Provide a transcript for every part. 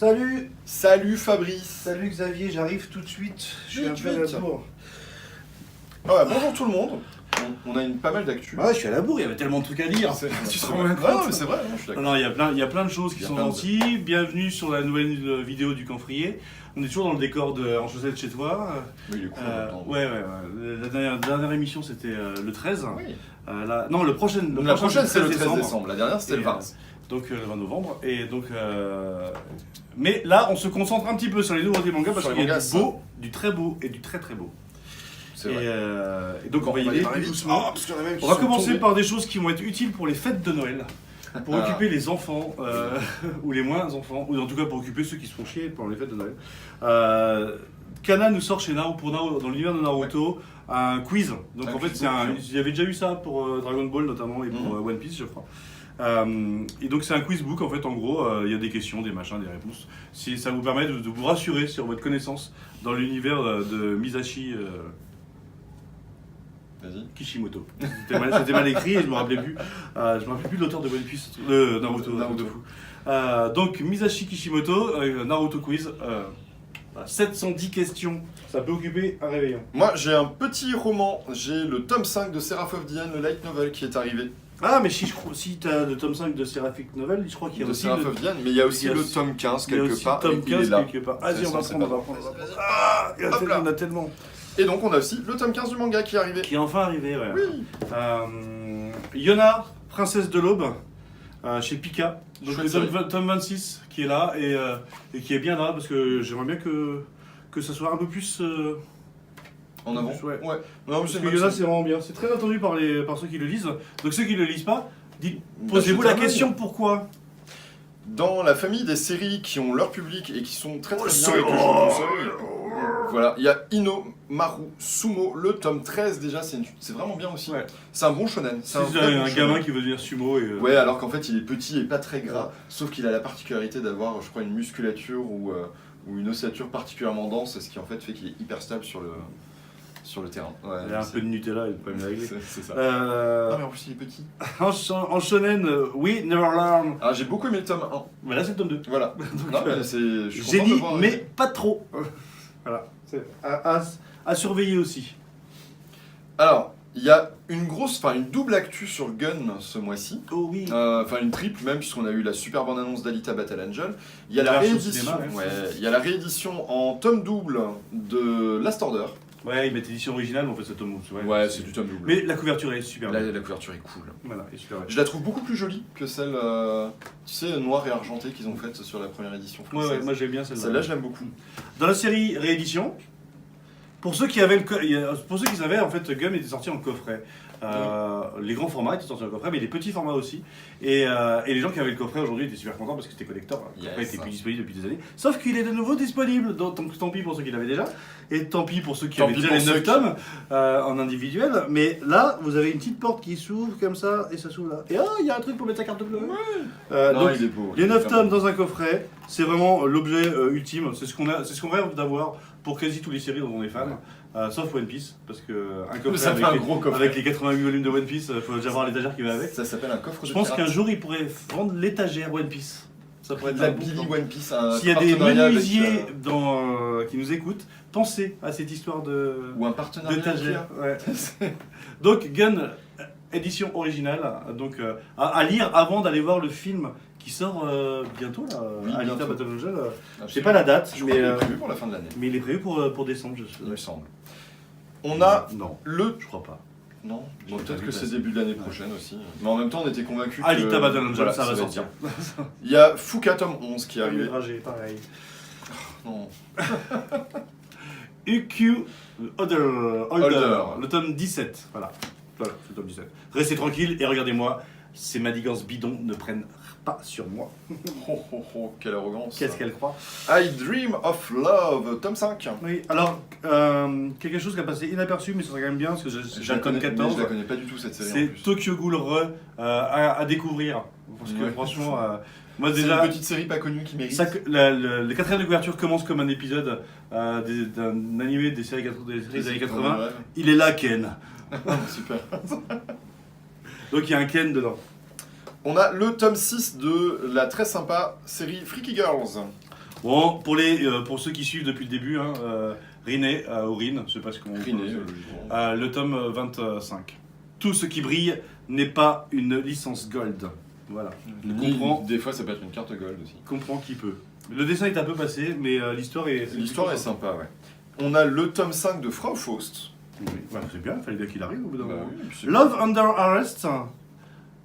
Salut. Salut Fabrice. Salut Xavier, j'arrive tout de suite. Je suis un Vite, peu à la vite. bourre. Ouais, bonjour tout le monde. On a pas mal d'actu. Ouais, je suis à la bourre, il y avait tellement de trucs à lire. Tu te rends bien compte? Non, mais c'est vrai, non, je suis d'accord. Non, il y a plein de choses qui sont gentilles. Bienvenue sur la nouvelle vidéo du Camphrier. On est toujours dans le décor de En chaussettes chez toi. Oui, il est cool en même temps. Ouais. La dernière émission c'était le 13. Oui. Non, la prochaine c'est le 13 décembre. La dernière c'était le 20. Donc le 20 novembre. Et donc, mais là, on se concentre un petit peu sur les nouveautés manga parce Sur les qu'il y a mangas, du beau, du très beau et du très très beau. C'est vrai. Et donc on va y aller parler vite. doucement. Parce qu'il y en a même qui On va sont commencer tombés. par des choses qui vont être utiles pour les fêtes de Noël, pour occuper les enfants, ou les moins enfants, ou en tout cas pour occuper ceux qui se font chier pendant les fêtes de Noël. Kana nous sort chez dans l'univers de Naruto, un quiz. Donc Un en fait, quiz, il y avait déjà eu ça pour Dragon Ball notamment et pour One Piece, je crois. Et donc c'est un quiz book en fait, en gros, il y a des questions, des machins, des réponses. Si ça vous permet de vous rassurer sur votre connaissance dans l'univers de Misashi. Vas-y. Kishimoto. C'était mal écrit et je me rappelais plus. Je me rappelais plus de l'auteur de One Piece, de Naruto. Naruto. De fou. Donc Misashi Kishimoto, Naruto Quiz. 710 questions, ça peut occuper un réveillon. Moi j'ai un petit roman, j'ai le tome 5 de Seraph of Diane, le light novel qui est arrivé. Ah, mais si t'as le tome 5 de Seraphic Novel, je crois qu'il y a De aussi Seraph of Diane, mais il y a aussi il y a le aussi- tome 15 il y a quelque aussi part. tome et il est 15 là. quelque part. Vas-y, on va C'est prendre, pas on va prendre. Ah, il y Hop là. en a tellement. Et donc on a aussi le tome 15 du manga qui est arrivé. Qui est enfin arrivé, ouais. Oui. Yona, princesse de l'aube, chez Pika. Donc Chouette le tome 26 qui est là et qui est bien là parce que j'aimerais bien que ça soit un peu plus. En avant. Ouais. Non, mais Parce c'est que une Yona bonne c'est vraiment bien. C'est très attendu par ceux qui le lisent. Donc ceux qui le lisent pas, Bah, posez-vous c'est la un question pourquoi. Dans la famille des séries qui ont leur public et qui sont très très bien c'est avec le jeu bon. du seuil, voilà, il y a Inomaru Sumo, le tome 13 déjà, c'est vraiment bien aussi. Ouais. C'est un bon shonen. C'est un vrai bon un shonen. gamin qui veut devenir sumo et. Ouais, alors qu'en fait il est petit et pas très gras, sauf qu'il a la particularité d'avoir, je crois, une musculature ou une ossature particulièrement dense, ce qui en fait qu'il est hyper stable sur le terrain. Ouais, Il y a un peu de Nutella, il peut me régler. c'est ça. Non mais en plus il est petit. En shonen, oui, Never Learn. Alors j'ai beaucoup aimé le tome 1. Mais là c'est le tome 2. Voilà. Non, mais je suis J'ai content de dit, voir- mais pas trop. Voilà. C'est à surveiller aussi. Alors, il y a une double actu sur Gun ce mois-ci. Oh oui. Enfin une triple même, puisqu'on a eu la super bande annonce d'Alita Battle Angel. Il y a La la version réédition, cinéma, ouais. il y a la réédition en tome double de Last Order. Ouais, ils mettent l'édition originale, mais en fait c'est tome. C'est du tome double. Mais la couverture est super belle. La couverture est cool. Voilà, est super belle. Je la trouve beaucoup plus jolie que celle, tu sais, noire et argentée qu'ils ont faite sur la première édition Ouais, française. moi j'aime bien celle-là. Celle-là, je l'aime beaucoup. Dans la série réédition, pour ceux qui savaient, en fait, Gum était sorti en coffret. Les grands formats étaient sortis en coffret, mais les petits formats aussi. Et les gens qui avaient le coffret aujourd'hui étaient super contents parce que c'était collector. Le coffret était plus disponible depuis des années. Sauf qu'il est de nouveau disponible. Donc tant pis pour ceux qui l'avaient déjà. Et tant pis pour ceux qui avaient déjà les 9 tomes en individuel. Mais là, vous avez une petite porte qui s'ouvre comme ça et ça s'ouvre là. Et il y a un truc pour mettre sa carte bleue. Non, Donc, il est beau. les 9 tomes dans un coffret, c'est vraiment l'objet ultime. C'est ce qu'on rêve d'avoir pour quasi tous les séries dont on est fan. Sauf One Piece, parce que un coffret Ça fait un gros coffret. avec les 88 volumes de One Piece, il faut déjà avoir l'étagère qui va avec. Ça s'appelle un coffre de Je pense pirate. qu'un jour ils pourraient vendre l'étagère One Piece. Ça pourrait être La un bon Billy plan. One Piece, un S'il y a des partenariat avec, menuisiers qui nous écoutent, pensez à cette histoire ou un partenariat d'étagère. avec Ouais. Donc Gun, édition originale, donc à lire avant d'aller voir le film qui sort bientôt là, Oui, Alita bientôt. Battle Angel. Je sais Absolument. pas la date, Je crois mais qu'il est prévu pour la fin de l'année, il est prévu pour décembre, il me semble. On a Non, le... je crois pas. Non, J'ai bon, pas peut-être vu que passer. c'est début de l'année prochaine aussi. Mais en même temps, on était convaincus que... Alita Battle Angel, voilà, ça va être sortir. bien. Il y a Fuka tome 11 qui est arrivé. Pareil. Non. UQ Holder, Holder. le tome 17. Voilà, c'est le tome 17. Restez tranquille et regardez-moi, ces manigances bidons ne prennent pas sur moi. Oh, oh, oh, quelle arrogance. Qu'est-ce qu'elle croit? I Dream of Love, tome 5. Oui, alors, quelque chose qui a passé inaperçu, mais ça serait quand même bien, parce que j'ai un tome 14. Je la connais pas du tout cette série en C'est plus. Tokyo Ghoul Re à découvrir. Parce que Ouais. franchement, moi C'est déjà, une petite série pas connue qui mérite. le quatrième de couverture commence comme un épisode d'un animé des séries des années 80. Ouais. Il est là, Ken. Super. Donc il y a un Ken dedans. On a le tome 6 de la très sympa série Freaky Girls. Bon, pour ceux qui suivent depuis le début, hein, Rinne, ou Rin, je sais pas comment on Rinne, prononce. logiquement. Le tome 25. Tout ce qui brille n'est pas une licence gold. Voilà. Des fois, ça peut être une carte gold aussi. Comprends qui peut. Le dessin est un peu passé, mais l'histoire est... L'histoire est sympa, ouais. On a le tome 5 de Frau Faust. Oui, voilà, c'est bien, il fallait bien qu'il arrive au bout d'un Bah moment. oui, puis c'est- Love Under Arrest.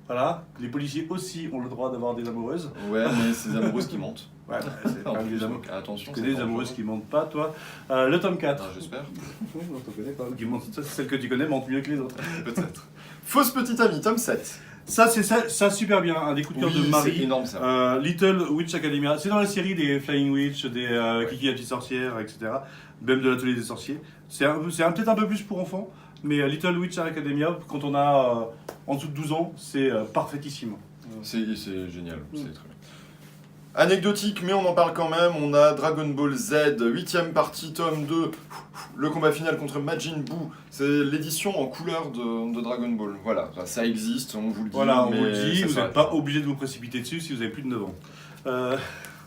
Voilà, les policiers aussi ont le droit d'avoir des amoureuses. Ouais, mais c'est les amoureuses qui montent. Ouais, c'est quand En même plus, des amoureuses. donc, attention, Tu connais des amoureuses qui mentent pas, toi. Le tome 4. Ah, j'espère. Oui, non, t'en connais pas. Qui mentent, ça, c'est celle que tu connais, mentent mieux que les autres. Peut-être. Fausse petite amie, tome 7. Ça, c'est ça super bien, un des coups de cœur de c'est Marie. énorme ça. Little Witch Academia. C'est dans la série des Flying Witch, des Kiki la petite sorcière, etc. Même de l'atelier des sorciers. C'est peut-être un peu plus pour enfants, mais Little Witch Academia, quand on a en dessous de 12 ans, c'est parfaitissime. C'est génial, c'est très bien. Anecdotique, mais on en parle quand même. On a Dragon Ball Z, 8ème partie, tome 2. Le combat final contre Majin Buu. C'est l'édition en couleur de Dragon Ball. Voilà, ça existe, on vous le dit. Voilà, on mais vous le dit, ça vous s'arrête. n'êtes pas obligé de vous précipiter dessus si vous avez plus de 9 ans.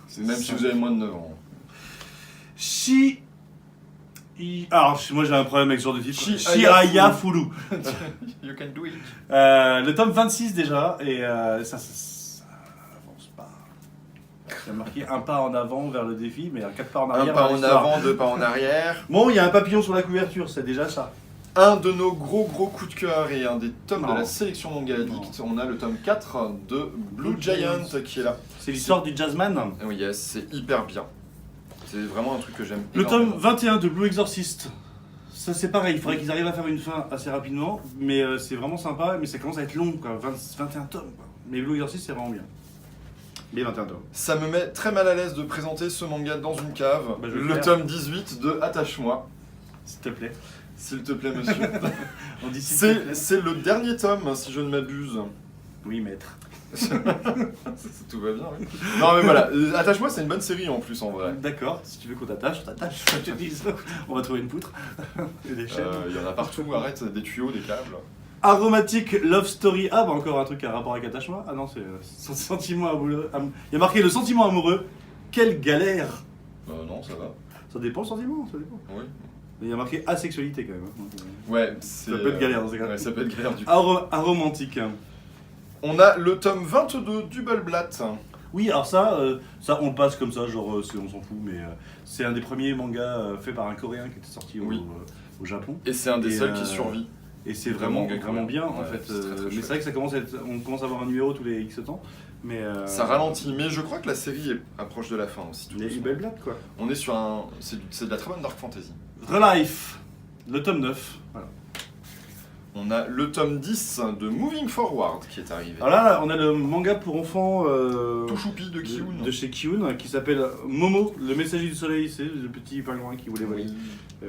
C'est même si vous avez moins de 9 ans. Alors, moi j'ai un problème avec ce genre de titre. Shi-Aya Aya Furu. You can do it. Le tome 26 déjà, et ça avance pas. Il y a marqué un pas en avant vers le défi, mais 4 pas en Un arrière. pas vers en l'histoire. avant, 2 pas en arrière. Bon, il y a un papillon sur la couverture, c'est déjà ça. Un de nos gros coups de cœur et un des tomes Non. de la sélection Manga Addict. On a le tome 4 de Blue Giant qui est là. C'est l'histoire du jazzman. Oui, yes, c'est hyper bien. C'est vraiment un truc que j'aime. Le tome énormément. 21 de Blue Exorcist. Ça c'est pareil, il faudrait qu'ils arrivent à faire une fin assez rapidement, mais c'est vraiment sympa, mais ça commence à être long, quoi. 21 tomes, quoi. Mais Blue Exorcist c'est vraiment bien. Mais 21 tomes. Ça me met très mal à l'aise de présenter ce manga dans une cave. Bah, je vais le Le faire. tome 18 de Attache-moi. S'il te plaît. S'il te plaît, monsieur. On dit s'il te plaît. C'est le dernier tome, si je ne m'abuse. Oui, maître. Tout va bien, oui. Non, mais voilà. Attache-moi, c'est une bonne série en plus, en vrai. D'accord, si tu veux qu'on t'attache, on t'attache. Je te dis, on va trouver une poutre. Et des chaînes. Il y en a partout, arrête, des tuyaux, des câbles. Aromatic Love Story. Ah, bah encore un truc à rapport avec attachement. Ah non, c'est sentiment amoureux. Il y a marqué le sentiment amoureux. Quelle galère. Non, ça va. Ça dépend le sentiment, ça dépend. Oui. Mais il y a marqué asexualité quand même. Hein. Ouais, c'est. Ça peut être galère dans ces cas-là. Ouais, ça peut être galère du coup. Aromantique. On a le tome 22 du Bulblatt. Oui, alors ça on le passe comme ça, genre on s'en fout, mais c'est un des premiers mangas fait par un Coréen qui était sorti Oui. au Japon. Et c'est un des Et, seuls qui survit. Et c'est Vraiment vraiment, manga vraiment coréen. bien en Ouais, fait. c'est très, très Mais chouette. c'est vrai que on commence à avoir un numéro tous les X temps. Mais Ça ralentit, mais je crois que la série est approche de la fin aussi. tout Les doucement. belles blagues quoi. On est sur un. C'est de la très bonne dark fantasy. Relife, le tome 9. Voilà. On a le tome 10 de Moving Forward qui est arrivé. Alors là, on a le manga pour enfants Tout choupi de Kiyun. de chez Kiyun qui s'appelle Momo, le messager du soleil. C'est le petit pingouin qui voulait voler. Oui.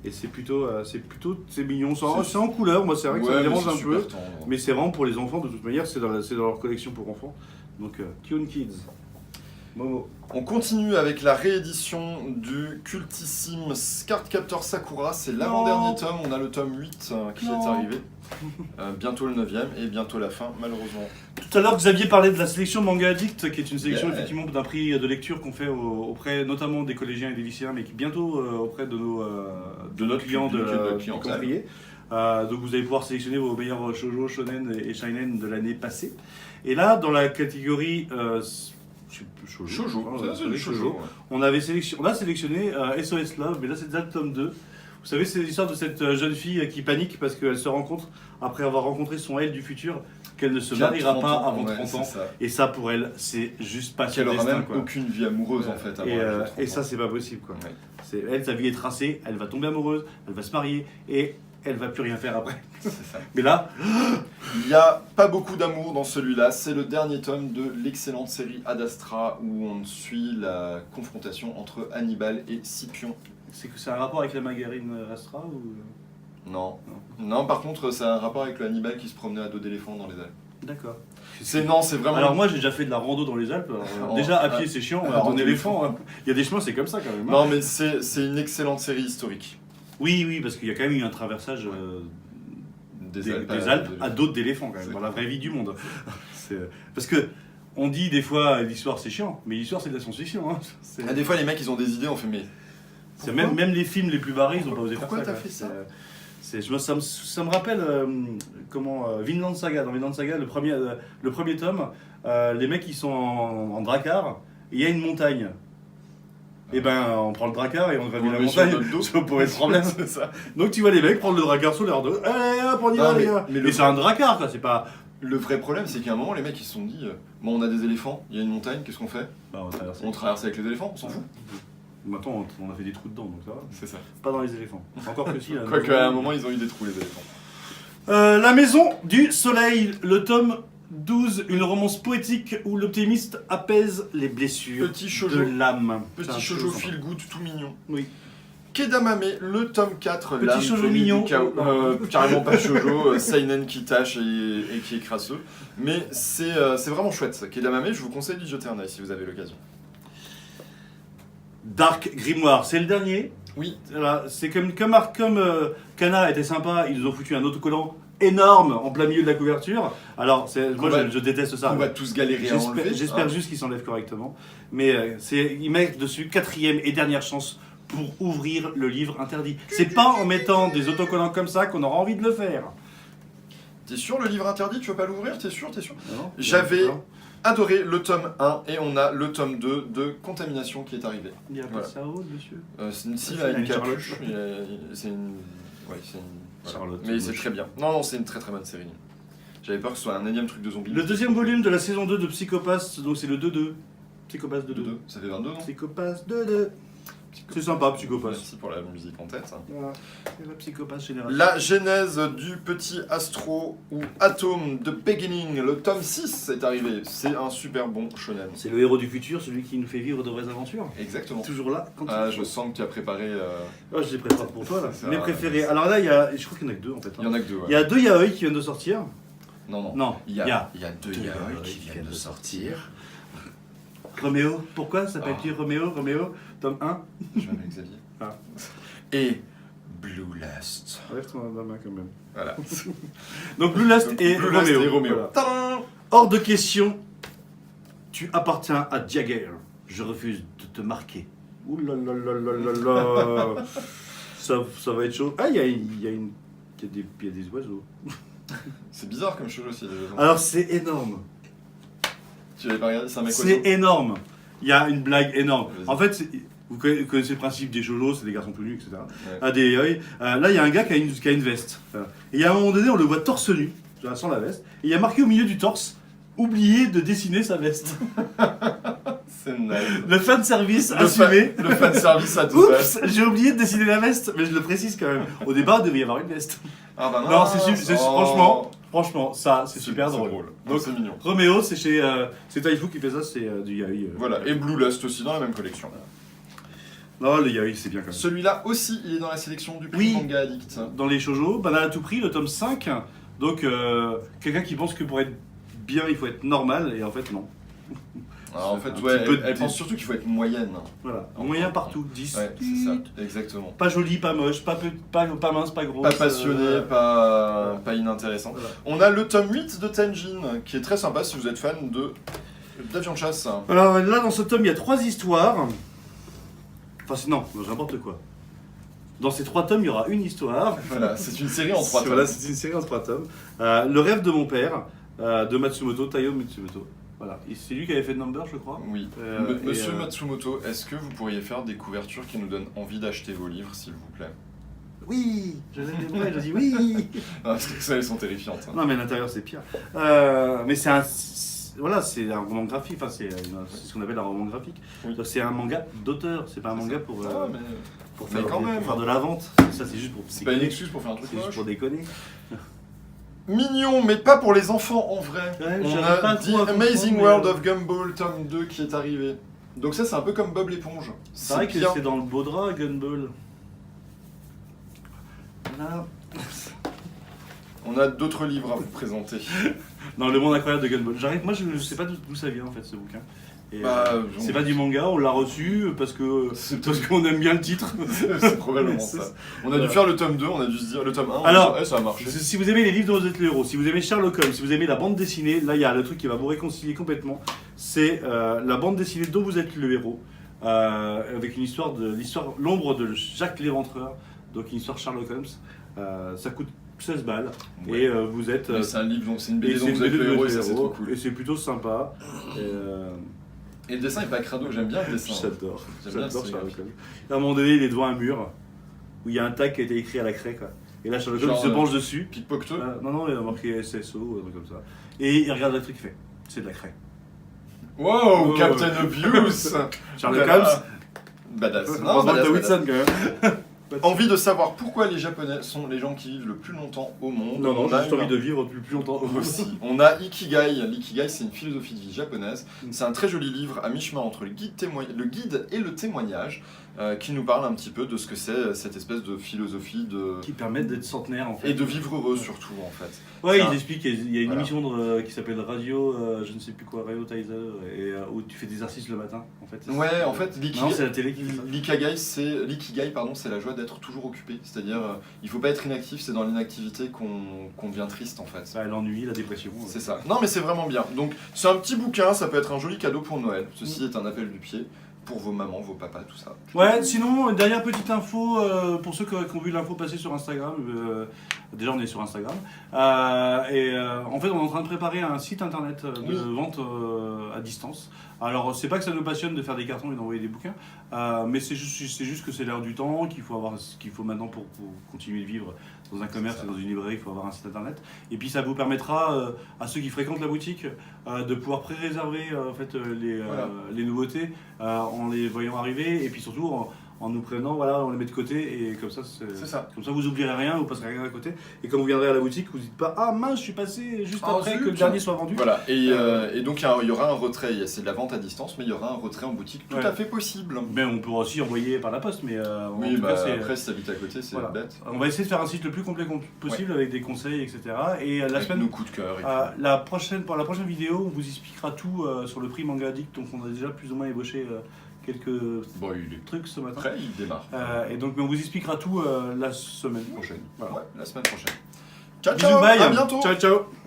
Et c'est mignon. C'est en couleur, moi c'est vrai que ça me Ouais, mais dérange c'est un peu. super tendre. Mais c'est vraiment pour les enfants, de toute manière, c'est dans leur collection pour enfants. Donc, Kiyun Kids. Momo. On continue avec la réédition du cultissime Cardcaptor Sakura. C'est l'avant-dernier tome. On a le tome 8 qui est Non. arrivé. Bientôt le 9ème et bientôt la fin, malheureusement. Tout à l'heure, Xavier parlait de la sélection Manga Addict, qui est une sélection Yeah. effectivement d'un prix de lecture qu'on fait auprès notamment des collégiens et des lycéens, mais qui bientôt auprès de nos clients public et de notre du clientèle. cambrier. Donc vous allez pouvoir sélectionner vos meilleurs shoujo, shonen et shinen de l'année passée. Et là, dans la catégorie shoujo, Shoujo, voilà, c'est du shoujo. Ouais. on a sélectionné SOS Love, mais là c'est déjà le tome 2. Vous savez, c'est l'histoire de cette jeune fille qui panique parce qu'elle se rend compte, après avoir rencontré son elle du futur, qu'elle ne se mariera pas avant 30 ans. Ça. Et ça, pour elle, c'est juste pas son Qu'elle aura destin, même quoi. aucune vie amoureuse en fait. avant Et, l'âge de 30 et ça, ans. c'est pas possible, quoi. Ouais. Elle, sa vie est tracée, elle va tomber amoureuse, elle va se marier, et elle va plus rien faire après. C'est ça. Mais là, Il n'y a pas beaucoup d'amour dans celui-là. C'est le dernier tome de l'excellente série Ad Astra où on suit la confrontation entre Hannibal et Scipion. c'est un rapport avec la margarine Astra ou... Non. Non, par contre, ça a un rapport avec le Hannibal qui se promenait à dos d'éléphant dans les Alpes. D'accord. C'est vraiment. Alors moi, j'ai déjà fait de la rando dans les Alpes. Alors, Oh, déjà, à pied, c'est chiant. ah, En éléphant, hein. Il y a des chemins, c'est comme ça, quand même. Hein. Non, mais c'est une excellente série historique. Oui, parce qu'il y a quand même eu un traversage des Alpes à d'autres d'éléphants, quand même, C'est dans la vraie vie du monde. Parce que On dit des fois l'histoire c'est chiant, mais l'histoire c'est de la science-fiction. Hein. Ah, des fois, les mecs, ils ont des idées, on fait, mais. Même les films les plus barrés, ils ont pas osé faire ça. Pourquoi t'as quoi. fait ça Ça me rappelle Vinland Saga. Dans Vinland Saga, le premier tome, les mecs ils sont en drakkar, et il y a une montagne. Et ben on prend le drakkar et on gravit la met sur montagne notre dos. pour pas être problème. C'est ça. Donc tu vois les mecs prendre le drakkar sur leur dos. Allez hop, on y va Non, les gars. mais Mais c'est un drakkar quoi, c'est pas. Le vrai problème, c'est qu'à un moment, les mecs, ils se sont dit bon, on a des éléphants, il y a une montagne, qu'est-ce qu'on fait? Bah, on traverse. On traverse avec les éléphants, on s'en fout. Maintenant on a fait des trous dedans donc ça va. C'est ça. Pas dans les éléphants. Encore que si. Là, Quoique, à un moment, ils ont eu des trous, les éléphants. La Maison du Soleil, le tome 12, une romance poétique où l'optimiste apaise les blessures Petit de shoujo. l'âme. C'est Petit un shoujo sympa. feel good, tout mignon. Oui. Kedamame, le tome 4, Petit l'âme shoujo peignée mignon. du chaos. Carrément pas shoujo, seinen qui tâche et qui est crasseux. Mais c'est vraiment chouette ça. Kedamame, je vous conseille d'y jeter un œil si vous avez l'occasion. Dark Grimoire, c'est le dernier. Oui, Voilà, c'est comme Kana était sympa, ils nous ont foutu un autocollant énorme en plein milieu de la couverture. Alors, moi je déteste ça. on va tous galérer à enlever. J'espère hein. juste qu'ils s'enlèvent correctement. Mais ils mettent dessus 4e et dernière chance pour ouvrir le livre interdit. C'est pas en mettant des autocollants comme ça qu'on aura envie de le faire. T'es sûr le livre interdit, tu veux pas l'ouvrir? T'es sûr? Non, J'avais adoré le tome 1 et on a le tome 2 de Contamination qui est arrivé. Il n'y a pas Voilà. de cerveau, monsieur. Si, il Il a a une une Charlotte. capuche. C'est une. Ouais, c'est une. voilà. Charlotte, Mais c'est c'est moche. très bien. Non, c'est une très très bonne série. J'avais peur que ce soit un énième truc de zombie. Le deuxième volume de la saison 2 de Psychopath, donc c'est le 2-2. Psychopath 2-2. 2, ça fait 22, non? Psychopath 2-2. C'est sympa, Psychopath. Merci pour la musique en tête. Voilà, c'est la Psychopath générale. La genèse du petit Astro ou Atome de Beginning, le tome 6 est arrivé. C'est un super bon shonen. C'est le héros du futur, celui qui nous fait vivre de vraies aventures. Exactement. Toujours là quand Ah, il je faut. sens que tu as préparé. Ah, je les prépare pour toi là. Ça, Mes préférés. Alors là, je crois qu'il y en a que deux en fait. hein. Il y en a que deux. Ouais. Il y a deux yaoi qui viennent de sortir. Non. Non, Il y a deux deux yaoi yaoi qui viennent de sortir. Roméo. Pourquoi s'appelle-t-il Roméo tome 1. Je m'appelle Xavier. Ah. Et Blue Lust. Reste dans la main quand même. Voilà. Donc Blue Lust et Blue Lust Roméo. et Roméo. Voilà. Tadam. Hors de question, tu appartiens à Jagger. Je refuse de te marquer. Ouh là là là là là là. Ça va être chaud. Ah, il y a des oiseaux. C'est bizarre comme chose aussi. Alors c'est énorme. Tu l'avais pas regardé, c'est un mec C'est oiseau. énorme. Il y a une blague énorme. Vas-y. En fait, vous connaissez le principe des shoujo, c'est des garçons tout nus, etc. Ouais. Ah, des yaoi. Là, il y a un gars qui a une veste. Voilà. Et à un moment donné, on le voit torse nu, sans la veste. Et il y a marqué au milieu du torse, oubliez de dessiner sa veste. C'est nice. Le fan service assumé. Le fan service à tout Oups, j'ai oublié de dessiner la veste, mais je le précise quand même. Au départ, il devait y avoir une veste. Ah bah non. Non, franchement, ça, c'est super drôle. Donc Donc, c'est mignon. Roméo, c'est chez c'est Taifu qui fait ça, c'est du yaoi. Voilà, et Blue Lust aussi dans la même collection. Non, le yaoi, c'est bien quand même. Celui-là aussi, il est dans la sélection du prix Oui. Manga Addict. Dans les shoujo, Banane à tout prix, le tome 5. Donc, quelqu'un qui pense que pour être bien, il faut être normal, et en fait, non. Alors, en C'est fait, un ouais, petit peu elle de- pense surtout qu'il faut être moyenne. Voilà, en moyen partout, 10. Ouais, c'est ça, exactement. Pas joli, pas moche, pas mince, pas gros. Pas passionné, pas inintéressant. Voilà. On a le tome 8 de Tenjin, qui est très sympa si vous êtes fan d'avion de chasse. Alors là, dans ce tome, il y a 3 histoires. Enfin, non, n'importe quoi. Dans ces 3 tomes, il y aura une histoire. Voilà, c'est une série en 3 tomes. Voilà, c'est une série en 3 tomes. Le rêve de mon père, de Matsumoto, Taiyo Matsumoto. Voilà, et c'est lui qui avait fait Number, je crois. Oui. Monsieur Matsumoto, est-ce que vous pourriez faire des couvertures qui nous donnent envie d'acheter vos livres, s'il vous plaît? Oui, je lève les bras et je dis oui. Non, parce que ça, elles sont terrifiantes. Non, mais l'intérieur, c'est pire. Mais c'est un roman graphique, enfin, c'est ce qu'on appelle un roman graphique. Oui. Donc, c'est un manga d'auteur, c'est pas un manga pour, Ah, mais pour, mais faire, quand même. pour faire de la vente. Ça, c'est juste pour c'est pas une excuse pour faire un truc C'est juste moche. pour déconner. Mignon, mais pas pour les enfants en vrai. Ouais, On j'arrive a pas trop à The Amazing comprendre, World of Gumball tome 2 qui est arrivé. Donc ça, c'est un peu comme Bob l'éponge. C'est vrai que bien. c'est dans le beau drap, Gunball. Voilà. On a d'autres livres à vous présenter. Dans le monde incroyable de Gunball. Moi, je sais pas d'où ça vient en fait ce bouquin. Et, Bah, c'est pas du manga, on l'a reçu parce qu'on aime bien le titre. c'est probablement ça. On a dû faire le tome 2, on a dû se dire le tome 1, Alors, ça a marché. Si vous aimez les livres dont vous êtes le héros, si vous aimez Sherlock Holmes, si vous aimez la bande dessinée, là il y a le truc qui va vous réconcilier complètement. C'est la bande dessinée dont vous êtes le héros, avec une histoire l'ombre de Jacques l'Éventreur, donc une histoire Sherlock Holmes. Ça coûte 16 balles Ouais. et vous êtes. Mais c'est un livre, donc c'est une et BD c'est dont une vous êtes BD le héros et de ça c'est héros, trop cool. et c'est plutôt sympa. Et le dessin est pas crado, j'aime bien le dessin. J'adore. J'aime bien J'adore ce Sherlock graphique. Holmes. À un moment donné, il est devant un mur où il y a un tag qui a été écrit à la craie, quoi. Et là, Sherlock Holmes Genre, se penche dessus. Pickpocketo. Non, il a marqué SSO, un truc comme ça. Et il regarde le truc, il fait c'est de la craie. Wow, Oh. Captain Obvious. Sherlock Voilà. Holmes, Badass. Non, heureusement que badass, t'as badass. Whitson quand même. Envie de savoir pourquoi les Japonais sont les gens qui vivent le plus longtemps au monde. Non, On j'ai a juste une- envie de vivre plus longtemps au monde. Aussi. On a Ikigai. L'ikigai, c'est une philosophie de vie japonaise. Mm. C'est un très joli livre à mi-chemin entre le guide et le témoignage, qui nous parle un petit peu de ce que c'est cette espèce de philosophie Qui permettent d'être centenaire en fait. et de vivre heureux surtout en fait. Ouais, Ça- ils expliquent, il y a une Voilà. émission qui s'appelle Radio, je ne sais plus quoi, Radio Tizer, et où tu fais des exercices le matin en fait. Ouais, en fait, Non, c'est la télé qui fait ça. l'ikigai, c'est la joie d'être toujours occupé. C'est-à-dire, il faut pas être inactif, c'est dans l'inactivité qu'on devient triste en fait. Bah, l'ennui, la dépression. C'est ça. Non, mais c'est vraiment bien. Donc, c'est un petit bouquin, ça peut être un joli cadeau pour Noël. Ceci est un appel du pied pour vos mamans, vos papas, tout ça. Ouais, sinon, dernière petite info, pour ceux qui ont vu l'info passer sur Instagram, déjà on est sur Instagram, en fait on est en train de préparer un site internet de Oui. vente à distance. Alors c'est pas que ça nous passionne de faire des cartons et d'envoyer des bouquins, mais c'est juste que c'est l'heure du temps, qu'il faut maintenant pour continuer de vivre dans un commerce et dans une librairie, il faut avoir un site internet. Et puis ça vous permettra à ceux qui fréquentent la boutique de pouvoir pré-réserver Voilà. les nouveautés en les voyant arriver, et puis surtout en nous prenant, voilà, on les met de côté, et comme ça, C'est ça. comme ça vous oublierez rien, vous passerez rien à côté, et quand vous viendrez à la boutique, vous dites pas ah mince, je suis passé juste Ah, après zut. que le dernier soit vendu. Voilà. Et donc, il y aura un retrait. C'est de la vente à distance, mais il y aura un retrait en boutique tout Ouais. à fait possible. Mais on pourra aussi envoyer par la poste, mais en Oui, tout bah, cas, c'est. après, si t'habites à côté, c'est voilà. bête. On va essayer de faire un site le plus complet possible avec des conseils, etc. Et la Avec semaine. nos coups de cœur. et Pour la prochaine vidéo, on vous expliquera tout sur le prix Manga Addict, donc on a déjà plus ou moins ébauché quelques tout. Bon, il est trucs ce matin. prêt, il démarre. Et donc on vous expliquera tout la semaine prochaine. Voilà. Ouais, la semaine prochaine. Ciao, Bisous, ciao, bye. à bientôt. Ciao, ciao.